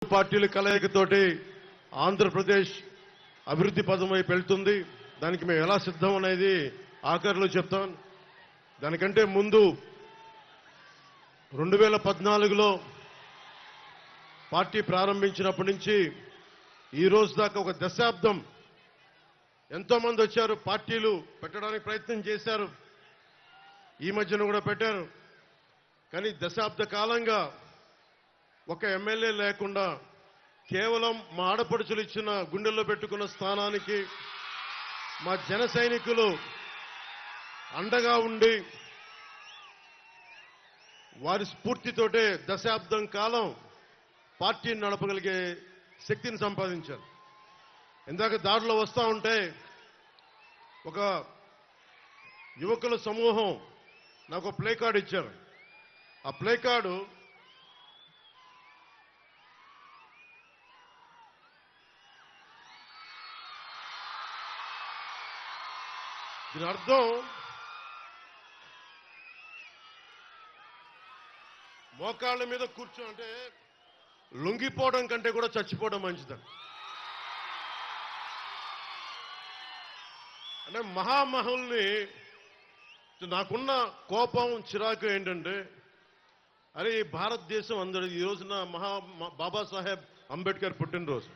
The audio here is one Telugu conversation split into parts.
పార్టీల కలయికతోటి ఆంధ్రప్రదేశ్ అభివృద్ధి పదం వైపు వెళ్తుంది. దానికి మేము ఎలా సిద్ధం అనేది ఆఖరిలో చెప్తాం. దానికంటే ముందు 2014లో పార్టీ ప్రారంభించినప్పటి నుంచి ఈ రోజు దాకా ఒక దశాబ్దం ఎంతో మంది వచ్చారు, పార్టీలు పెట్టడానికి ప్రయత్నం చేశారు, ఈ మధ్యన కూడా పెట్టారు. కానీ దశాబ్ద కాలంగా ఒక ఎమ్మెల్యే లేకుండా కేవలం మా ఆడపడుచులు ఇచ్చిన గుండెల్లో పెట్టుకున్న స్థానానికి మా జన సైనికులు అండగా ఉండి వారి స్ఫూర్తితోటే దశాబ్దం కాలం పార్టీని నడపగలిగే శక్తిని సంపాదించారు. ఇందాక దారిలో వస్తూ ఉంటే ఒక యువకుల సమూహం నాకు ప్లే కార్డు ఇచ్చారు. ఆ ప్లే కార్డు దీని అర్థం మోకాళ్ళ మీద కూర్చో అంటే లొంగిపోవడం కంటే కూడా చచ్చిపోవడం మంచిదని. అంటే మహామహుల్ని నాకున్న కోపం చిరాకు ఏంటంటే, అరే ఈ భారతదేశం అందరి ఈ రోజున బాబాసాహెబ్ అంబేద్కర్ పుట్టినరోజు.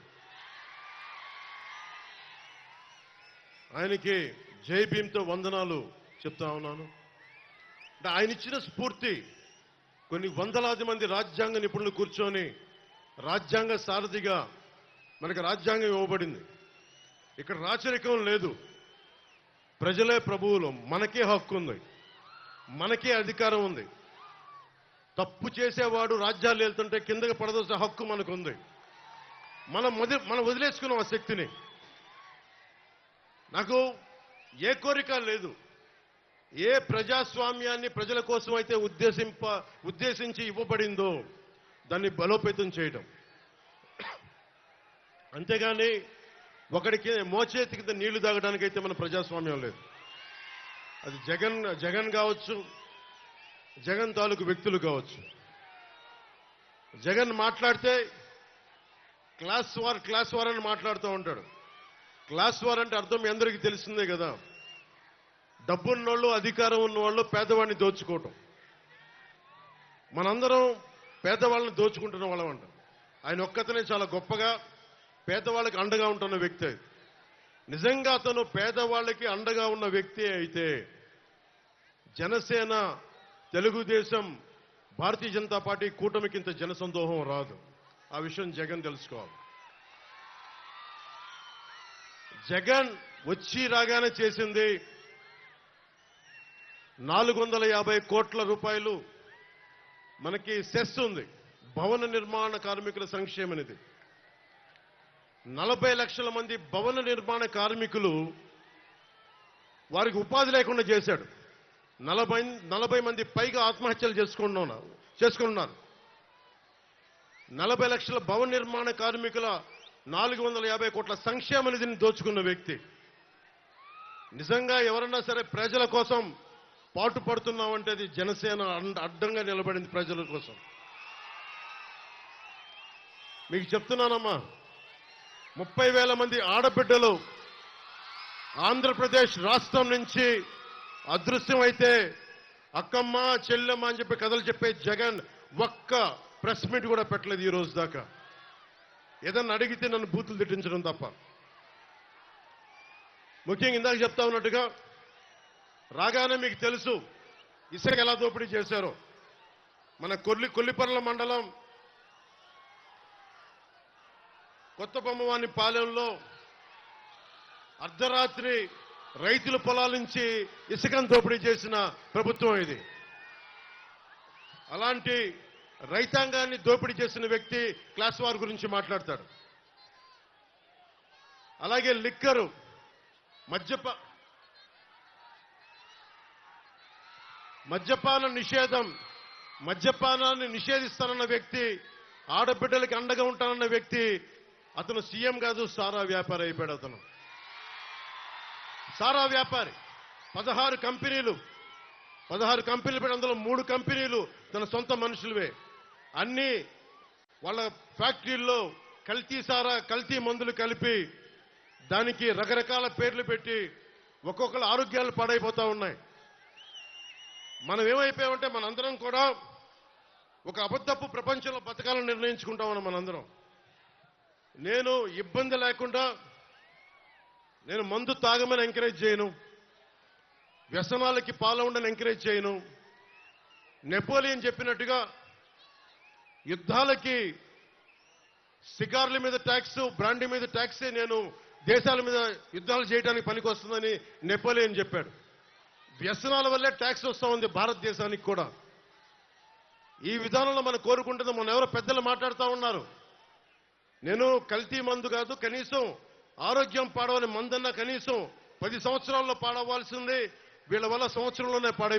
ఆయనకి జై భీమ్తో వందనాలు చెప్తా ఉన్నాను. అంటే ఆయన ఇచ్చిన స్ఫూర్తి కొన్ని వందలాది మంది రాజ్యాంగ నిపుణులు కూర్చొని రాజ్యాంగ సారథిగా మనకు రాజ్యాంగం ఇవ్వబడింది. ఇక్కడ రాచరికం లేదు, ప్రజలే ప్రభువులు, మనకే హక్కు ఉంది, మనకే అధికారం ఉంది. తప్పు చేసేవాడు రాజ్యాలు వెళ్తుంటే కిందకి పడదోసే హక్కు మనకుంది. మనం వదిలేసుకున్నాం ఆ శక్తిని. నాకు ఏ కోరిక లేదు, ఏ ప్రజాస్వామ్యాన్ని ప్రజల కోసం అయితే ఉద్దేశించి ఇవ్వబడిందో దాన్ని బలోపేతం చేయడం, అంతేగాని ఒకడికి మోచేతి కింద నీళ్లు తాగడానికైతే మన ప్రజాస్వామ్యం లేదు. అది జగన్ కావచ్చు, జగన్ తాలూకు వ్యక్తులు కావచ్చు. జగన్ మాట్లాడితే క్లాస్ వార్ అని మాట్లాడుతూ ఉంటాడు. క్లాస్ వార్ అంటే అర్థం మీ అందరికీ తెలిసిందే కదా, డబ్బున్నోళ్ళు అధికారం ఉన్నవాళ్ళు పేదవాడిని దోచుకోవటం. మనందరం పేదవాళ్ళని దోచుకుంటున్న వాళ్ళం అంట. ఆయన ఒక్కతనే చాలా గొప్పగా పేదవాళ్ళకి అండగా ఉంటున్న వ్యక్తి. నిజంగా అతను పేదవాళ్ళకి అండగా ఉన్న వ్యక్తి అయితే జనసేన, తెలుగుదేశం, భారతీయ జనతా పార్టీ కూటమికి ఇంత జనసందోహం రాదు. ఆ విషయం జగన్ తెలుసుకోవాలి. జగన్ వచ్చి రాగానే చేసింది 450 కోట్ల రూపాయలు మనకి సెస్ ఉంది, భవన నిర్మాణ కార్మికుల సంక్షేమ నిధి. 40 లక్షల మంది భవన నిర్మాణ కార్మికులు వారికి ఉపాధి లేకుండా చేశాడు. 40 మంది పైగా ఆత్మహత్యలు చేసుకున్నారు. 40 లక్షల భవన నిర్మాణ కార్మికుల 450 కోట్ల సంక్షేమ నిధిని దోచుకున్న వ్యక్తి. నిజంగా ఎవరన్నా సరే ప్రజల కోసం పాటు పడుతున్నామంటే అది జనసేన అడ్డంగా నిలబడింది ప్రజల కోసం. మీకు చెప్తున్నానమ్మా, 30,000 మంది ఆడబిడ్డలు ఆంధ్రప్రదేశ్ రాష్ట్రం నుంచి అదృశ్యం అయితే అక్కమ్మ చెల్లెమ్మ అని చెప్పి కథలు చెప్పే జగన్ ఒక్క ప్రెస్ మీట్ కూడా పెట్టలేదు ఈ రోజు దాకా. ఏదన్నా అడిగితే నన్ను బూతులు తిట్టించడం తప్ప. ముఖ్యంగా ఇందాక చెప్తా ఉన్నట్టుగా రాగానే మీకు తెలుసు ఇసుక ఎలా దోపిడీ చేశారో. మన కొల్లిపర్ల మండలం కొత్త బొమ్మవాని పాలెంలో అర్ధరాత్రి రైతుల పొలాల నుంచి ఇసుకను దోపిడీ చేసిన ప్రభుత్వం ఇది. అలాంటి రైతాంగాన్ని దోపిడీ చేసిన వ్యక్తి క్లాస్ వార్ గురించి మాట్లాడతాడు. అలాగే లిక్కరు, మద్యపాన నిషేధం, మద్యపానాన్ని నిషేధిస్తానన్న వ్యక్తి, ఆడబిడ్డలకి అండగా ఉంటానన్న వ్యక్తి, అతను సీఎం కాదు, సారా వ్యాపారి అయిపోయాడు. అతను సారా వ్యాపారి. 16 కంపెనీలు పెట్టి అందులో 3 కంపెనీలు తన సొంత మనుషులవే. అన్ని వాళ్ళ ఫ్యాక్టరీల్లో కల్తీ సారా కల్తీ మందులు కలిపి దానికి రకరకాల పేర్లు పెట్టి ఒక్కొక్కరు ఆరోగ్యాలు పాడైపోతా ఉన్నాయి. మనం ఏమైపోయామంటే మనందరం కూడా ఒక అబద్ధపు ప్రపంచంలో బతకాలని నిర్ణయించుకుంటా ఉన్నాం మనందరం. నేను ఇబ్బంది లేకుండా నేను మందు తాగమని ఎంకరేజ్ చేయను, వ్యసనాలకి పాల్గొనని ఎంకరేజ్ చేయను. నెపోలియన్ చెప్పినట్టుగా యుద్ధాలకి సిగార్ల మీద ట్యాక్స్, బ్రాండీ మీద ట్యాక్సే నేను దేశాల మీద యుద్ధాలు చేయడానికి పనికొస్తుందని నెపోలియన్ చెప్పాడు. వ్యసనాల వల్లే ట్యాక్స్ వస్తూ ఉంది భారతదేశానికి కూడా. ఈ విధానంలో మనం కోరుకుంటుంది, మన ఎవరో పెద్దలు మాట్లాడుతూ ఉన్నారు, నేను కల్తీ మందు కాదు, కనీసం ఆరోగ్యం పాడవని మందన్నా కనీసం 10 సంవత్సరాల్లో పాడవలసింది, వీళ్ళ వల్ల సంవత్సరంలోనే పాడై